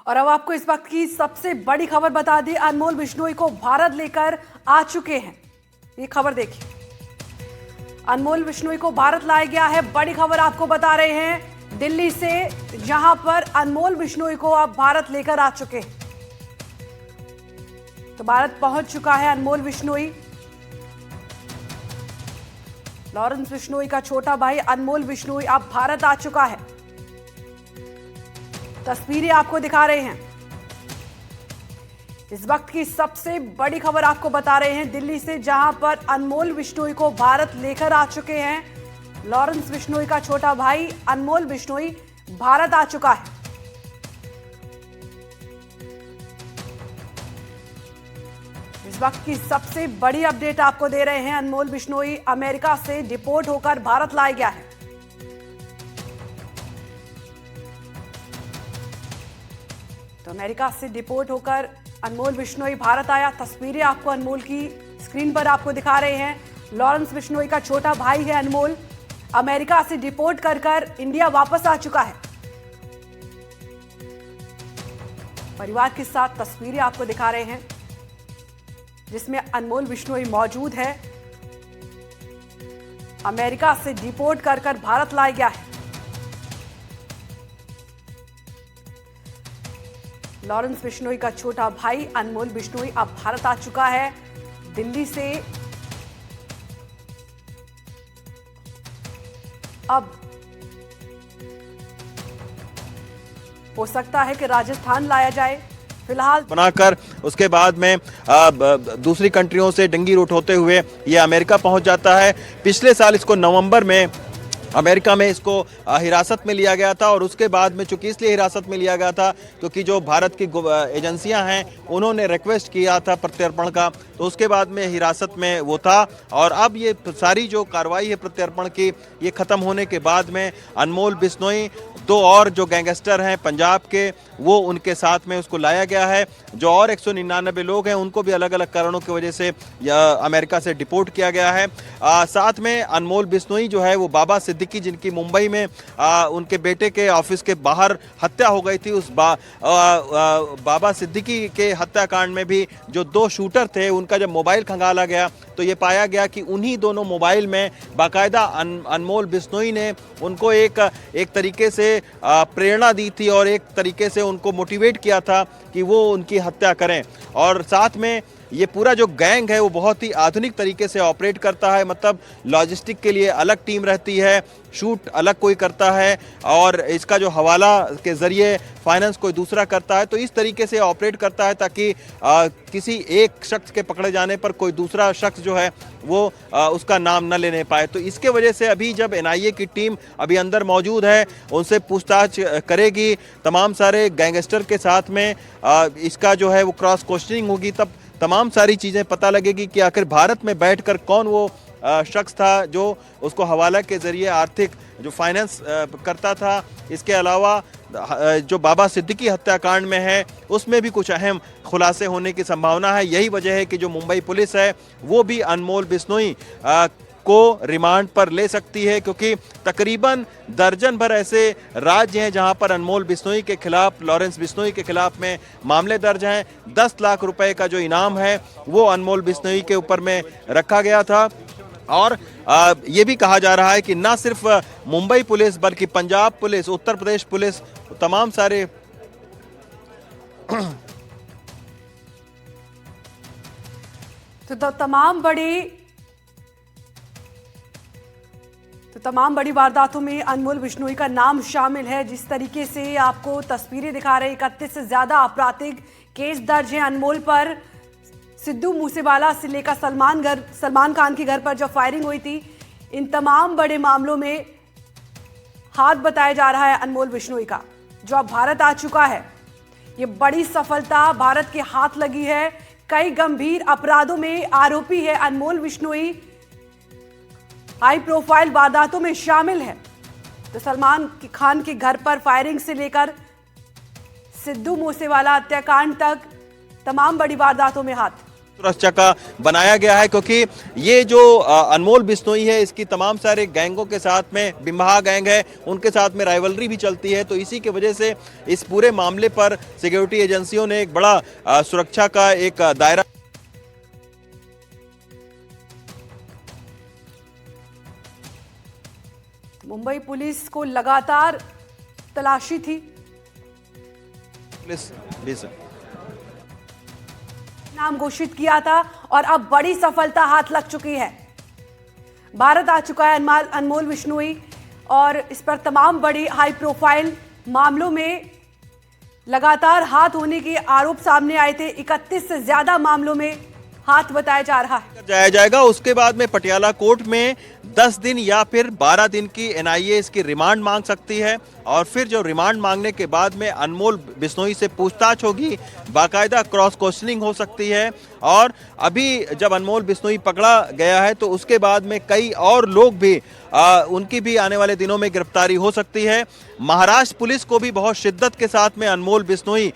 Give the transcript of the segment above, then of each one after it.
और अब आपको इस वक्त की सबसे बड़ी खबर बता दी, अनमोल बिश्नोई को भारत लेकर आ चुके हैं। ये खबर देखिए, अनमोल बिश्नोई को भारत लाया गया है। बड़ी खबर आपको बता रहे हैं दिल्ली से, जहां पर अनमोल बिश्नोई को अब भारत लेकर आ चुके हैं। तो भारत पहुंच चुका है अनमोल बिश्नोई। लॉरेंस बिश्नोई का छोटा भाई अनमोल बिश्नोई अब भारत आ चुका है। तस्वीरें आपको दिखा रहे हैं। इस वक्त की सबसे बड़ी खबर आपको बता रहे हैं दिल्ली से, जहां पर अनमोल बिश्नोई को भारत लेकर आ चुके हैं। लॉरेंस बिश्नोई का छोटा भाई अनमोल बिश्नोई भारत आ चुका है। इस वक्त की सबसे बड़ी अपडेट आपको दे रहे हैं। अनमोल बिश्नोई अमेरिका से डिपोर्ट होकर भारत लाया गया है। तो अमेरिका से डिपोर्ट होकर अनमोल बिश्नोई भारत आया। तस्वीरें आपको अनमोल की स्क्रीन पर आपको दिखा रहे हैं। लॉरेंस बिश्नोई का छोटा भाई है अनमोल, अमेरिका से डिपोर्ट कर इंडिया वापस आ चुका है। परिवार के साथ तस्वीरें आपको दिखा रहे हैं, जिसमें अनमोल बिश्नोई मौजूद है। अमेरिका से डिपोर्ट कर भारत लाया गया है। लॉरेंस बिश्नोई का छोटा भाई अनमोल बिश्नोई अब भारत आ चुका है दिल्ली से। अब हो सकता है कि राजस्थान लाया जाए फिलहाल बनाकर, उसके बाद में दूसरी कंट्रियों से डंगी रूट होते हुए ये अमेरिका पहुंच जाता है। पिछले साल इसको नवंबर में अमेरिका में इसको हिरासत में लिया गया था, और उसके बाद में चूंकि इसलिए हिरासत में लिया गया था क्योंकि जो भारत की एजेंसियां हैं उन्होंने रिक्वेस्ट किया था प्रत्यर्पण का, तो उसके बाद में हिरासत में वो था। और अब ये सारी जो कार्रवाई है प्रत्यर्पण की, ये ख़त्म होने के बाद में अनमोल बिश्नोई, दो और जो गैंगस्टर हैं पंजाब के, वो उनके साथ में उसको लाया गया है। जो और 199 लोग हैं उनको भी अलग अलग कारणों की वजह से अमेरिका से डिपोर्ट किया गया है। साथ में अनमोल बिश्नोई जो है वो बाबा सिद्दीकी, जिनकी मुंबई में उनके बेटे के ऑफिस के बाहर हत्या हो गई थी, उस बाबा सिद्दीकी के हत्याकांड में भी जो दो शूटर थे उनका जब मोबाइल खंगाला गया तो ये पाया गया कि उन्हीं दोनों मोबाइल में बाकायदा अनमोल बिश्नोई ने उनको एक तरीके से प्रेरणा दी थी और एक तरीके से उनको मोटिवेट किया था कि वो उनकी हत्या करें। और साथ में ये पूरा जो गैंग है वो बहुत ही आधुनिक तरीके से ऑपरेट करता है, मतलब लॉजिस्टिक के लिए अलग टीम रहती है, शूट अलग कोई करता है, और इसका जो हवाला के ज़रिए फाइनेंस कोई दूसरा करता है। तो इस तरीके से ऑपरेट करता है ताकि किसी एक शख्स के पकड़े जाने पर कोई दूसरा शख्स जो है वो उसका नाम न लेने पाए। तो इसके वजह से अभी जब एनआईए की टीम अभी अंदर मौजूद है, उनसे पूछताछ करेगी तमाम सारे गैंगस्टर के साथ में, इसका जो है वो क्रॉस क्वेश्चनिंग होगी, तब तमाम सारी चीज़ें पता लगेगी कि आखिर भारत में बैठकर कौन वो शख्स था जो उसको हवाला के ज़रिए आर्थिक जो फाइनेंस करता था। इसके अलावा जो बाबा सिद्दीकी हत्याकांड में है उसमें भी कुछ अहम खुलासे होने की संभावना है। यही वजह है कि जो मुंबई पुलिस है वो भी अनमोल बिश्नोई को रिमांड पर ले सकती है, क्योंकि तकरीबन दर्जन भर ऐसे राज्य हैं जहां पर अनमोल बिश्नोई के खिलाफ, लॉरेंस बिश्नोई के खिलाफ में मामले दर्ज हैं। 10 लाख रुपए का जो इनाम है वो अनमोल बिश्नोई के ऊपर में रखा गया था। और ये भी कहा जा रहा है कि ना सिर्फ मुंबई पुलिस बल्कि पंजाब पुलिस, उत्तर प्रदेश पुलिस, तमाम सारे तमाम बड़ी वारदातों में अनमोल बिश्नोई का नाम शामिल है। जिस तरीके से आपको तस्वीरें दिखा रहे, 31 से ज्यादा आपराधिक केस दर्ज हैं अनमोल पर। सिद्धू मूसेवाला से लेकर सलमान खान के घर पर जो फायरिंग हुई थी, इन तमाम बड़े मामलों में हाथ बताया जा रहा है अनमोल बिश्नोई का, जो अब भारत आ चुका है। ये बड़ी सफलता भारत के हाथ लगी है। कई गंभीर अपराधों में आरोपी है अनमोल बिश्नोई, हाई प्रोफाइल वारदातों में शामिल है। तो सलमान खान के घर पर फायरिंग से लेकर सिद्धू मूसेवाला हत्याकांड तक तमाम बड़ी वारदातों में हाथ सुरक्षा का बनाया गया है, क्योंकि ये जो अनमोल बिश्नोई है इसकी तमाम सारे गैंगों के साथ में बिम्हा गैंग है, उनके साथ में राइवलरी भी चलती है। तो इसी की वजह से इस पूरे मामले पर सिक्योरिटी एजेंसियों ने एक बड़ा सुरक्षा का एक दायरा। मुंबई पुलिस को लगातार तलाशी थी, पुलिस भी सर नाम घोषित किया था और अब बड़ी सफलता हाथ लग चुकी है। भारत आ चुका है अनमोल बिश्नोई और इस पर तमाम बड़ी हाई प्रोफाइल मामलों में लगातार हाथ होने के आरोप सामने आए थे। 31 से ज्यादा मामलों में हाथ बताया जा रहा है। जाया जाएगा। उसके बाद में पटियाला कोर्ट में 10 दिन या फिर 12 दिन की एनआईए इसकी रिमांड मांग सकती है और फिर जो रिमांड मांगने के बाद में अनमोल बिश्नोई से पूछताछ होगी, बाकायदा क्रॉस क्वेश्चनिंग हो सकती है। और अभी जब अनमोल बिश्नोई पकड़ा गया है तो उसके बाद में कई और लोग भी उनकी भी आने वाले दिनों में गिरफ्तारी हो सकती है। महाराष्ट्र पुलिस को भी बहुत शिद्दत के साथ में अनमोल बिश्नोई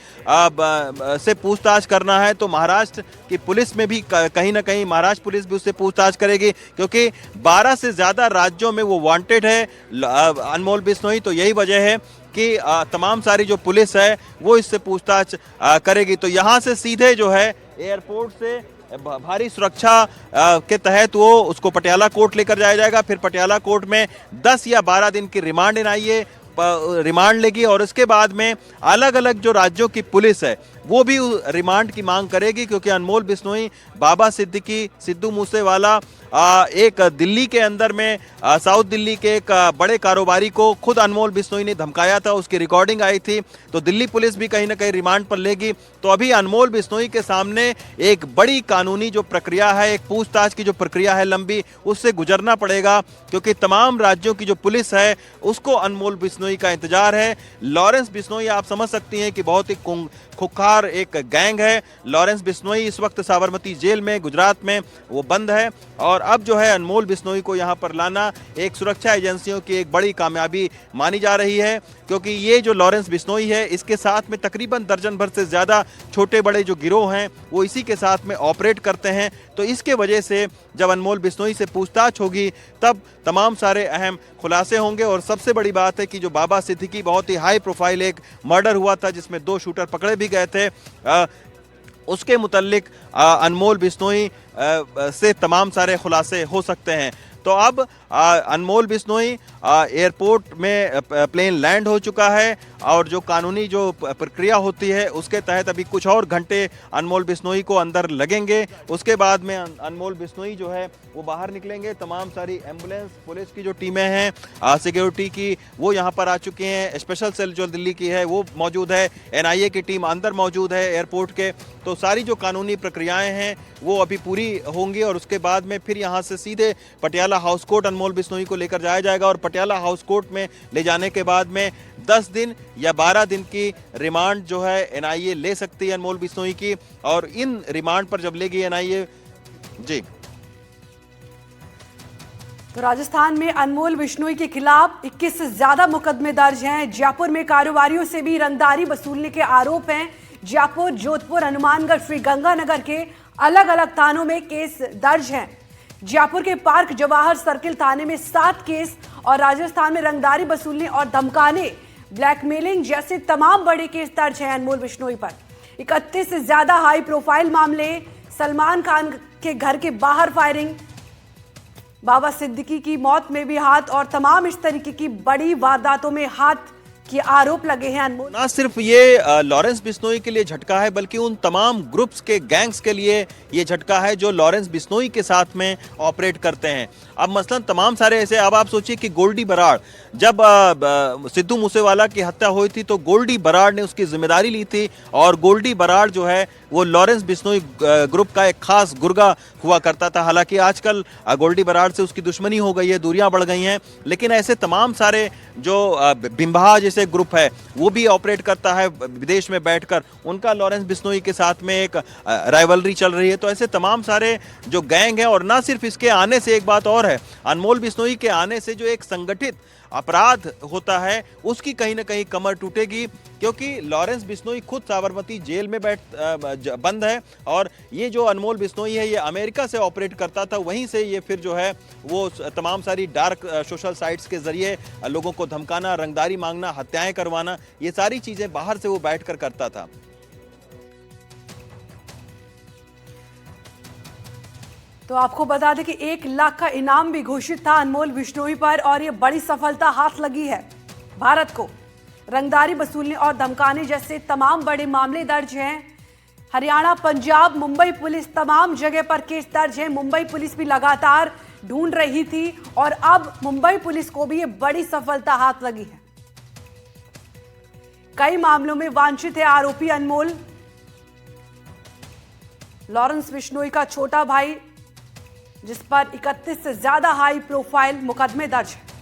से पूछताछ करना है, तो महाराष्ट्र की पुलिस में भी कहीं ना कहीं महाराष्ट्र पुलिस भी उससे पूछताछ करेगी, क्योंकि 12 से ज़्यादा राज्यों में वो वांटेड है अनमोल बिश्नोई। तो यही वजह है कि तमाम सारी जो पुलिस है वो इससे पूछताछ करेगी। तो यहाँ से सीधे जो है एयरपोर्ट से भारी सुरक्षा के तहत वो उसको पटियाला कोर्ट लेकर जाया जाएगा। फिर पटियाला कोर्ट में 10 या 12 दिन की रिमांड एनआईए रिमांड लेगी और इसके बाद में अलग अलग जो राज्यों की पुलिस है वो भी रिमांड की मांग करेगी, क्योंकि अनमोल बिश्नोई, बाबा सिद्दीकी, सिद्धू मूसेवाला, एक दिल्ली के अंदर में साउथ दिल्ली के एक बड़े कारोबारी को खुद अनमोल बिश्नोई ने धमकाया था, उसकी रिकॉर्डिंग आई थी। तो दिल्ली पुलिस भी कहीं ना कहीं रिमांड पर लेगी। तो अभी अनमोल बिश्नोई के सामने एक बड़ी कानूनी जो प्रक्रिया है, एक पूछताछ की जो प्रक्रिया है लंबी, उससे गुजरना पड़ेगा, क्योंकि तमाम राज्यों की जो पुलिस है उसको अनमोल बिश्नोई का इंतजार है। लॉरेंस बिश्नोई आप समझ सकती हैं कि बहुत ही खुखार एक गैंग है। लॉरेंस बिश्नोई इस वक्त साबरमती जेल में गुजरात में वो बंद है और अब जो है अनमोल बिश्नोई को यहाँ पर लाना एक सुरक्षा एजेंसियों की एक बड़ी कामयाबी मानी जा रही है, क्योंकि ये जो लॉरेंस बिश्नोई है इसके साथ में तकरीबन दर्जन भर से ज़्यादा छोटे बड़े जो गिरोह हैं वो इसी के साथ में ऑपरेट करते हैं। तो इसके वजह से जब अनमोल बिश्नोई से पूछताछ होगी तब तमाम सारे अहम खुलासे होंगे। और सबसे बड़ी बात है कि जो बाबा सिद्दीकी बहुत ही हाई प्रोफाइल एक मर्डर हुआ था जिसमें 2 शूटर पकड़े भी गए थे, उसके मुतल्लिक अनमोल बिश्नोई से तमाम सारे खुलासे हो सकते हैं। तो अब अनमोल बिश्नोई एयरपोर्ट में प्लेन लैंड हो चुका है और जो कानूनी जो प्रक्रिया होती है उसके तहत अभी कुछ और घंटे अनमोल बिश्नोई को अंदर लगेंगे। उसके बाद में अनमोल बिश्नोई जो है वो बाहर निकलेंगे। तमाम सारी एम्बुलेंस पुलिस की जो टीमें हैं सिक्योरिटी की वो यहाँ पर आ चुकी हैं। स्पेशल सेल जो दिल्ली की है वो मौजूद है, एनआईए की टीम अंदर मौजूद है एयरपोर्ट के। तो सारी जो कानूनी प्रक्रियाएं हैं वो अभी पूरी होंगी और उसके बाद में फिर यहाँ से सीधे पटियाला हाउस कोर्ट अनमोल बिश्नोई को लेकर जाया जाएगा और पटियाला हाउस कोर्ट में ले जाने के बाद में 10 दिन या 12 दिन की रिमांड जो है एनआईए ले सकती है अनमोल बिश्नोई की। और इन रिमांड पर जब लेगी एनआईए जी, तो राजस्थान में अनमोल बिश्नोई के खिलाफ 21 से ज्यादा मुकदमे दर्ज हैं। जयपुर में कारोबारियों से भी रंगदारी वसूलने के आरोप हैं। जयपुर, जोधपुर, हनुमानगढ़, श्रीगंगानगर के अलग अलग थानों में केस दर्ज हैं। जयपुर के पार्क जवाहर सर्किल थाने में 7 केस और राजस्थान में रंगदारी वसूलने और धमकाने, ब्लैकमेलिंग जैसे तमाम बड़े केस दर्ज हैं अनमोल बिश्नोई पर। 31 से ज्यादा हाई प्रोफाइल मामले, सलमान खान के घर के बाहर फायरिंग, बाबा सिद्दीकी की मौत में भी हाथ और तमाम इस तरीके की बड़ी वारदातों में हाथ के आरोप लगे हैं अनमोल। ना सिर्फ ये लॉरेंस बिश्नोई के लिए झटका है बल्कि उन तमाम ग्रुप्स के गैंग्स के लिए ये झटका है जो लॉरेंस बिश्नोई के साथ में ऑपरेट करते हैं। अब मसलन तमाम सारे ऐसे, अब आप सोचिए कि गोल्डी बराड़, जब सिद्धू मूसेवाला की हत्या हुई थी तो गोल्डी बराड़ ने उसकी जिम्मेदारी ली थी और गोल्डी बराड़ जो है वो लॉरेंस बिश्नोई ग्रुप का एक खास गुर्गा हुआ करता था। हालांकि आजकल गोल्डी बराड़ से उसकी दुश्मनी हो गई है, दूरियां बढ़ गई हैं, लेकिन ऐसे तमाम सारे जो बिम्हा जैसे ग्रुप है वो भी ऑपरेट करता है विदेश में बैठकर, उनका लॉरेंस बिश्नोई के साथ में एक राइवलरी चल रही है। तो ऐसे तमाम सारे जो गैंग हैं, और ना सिर्फ इसके आने से, एक बात और है, अनमोल बिश्नोई के आने से जो एक संगठित अपराध होता है उसकी कहीं ना कहीं कमर टूटेगी, क्योंकि लॉरेंस बिश्नोई खुद साबरमती जेल में बंद है और ये जो अनमोल बिश्नोई है ये अमेरिका से ऑपरेट करता था, वहीं से ये फिर जो है वो तमाम सारी डार्क सोशल साइट्स के जरिए लोगों को धमकाना, रंगदारी मांगना, हत्याएं करवाना, ये सारी चीजें बाहर से वो बैठकर करता था। तो आपको बता दें कि 1 लाख का इनाम भी घोषित था अनमोल बिश्नोई पर और ये बड़ी सफलता हाथ लगी है भारत को। रंगदारी वसूलने और धमकाने जैसे तमाम बड़े मामले दर्ज हैं। हरियाणा, पंजाब, मुंबई पुलिस तमाम जगह पर केस दर्ज है। मुंबई पुलिस भी लगातार ढूंढ रही थी और अब मुंबई पुलिस को भी ये बड़ी सफलता हाथ लगी है। कई मामलों में वांछित है आरोपी अनमोल। लॉरेंस बिश्नोई का छोटा भाई जिस पर 31 से ज्यादा हाई प्रोफाइल मुकदमे दर्ज है।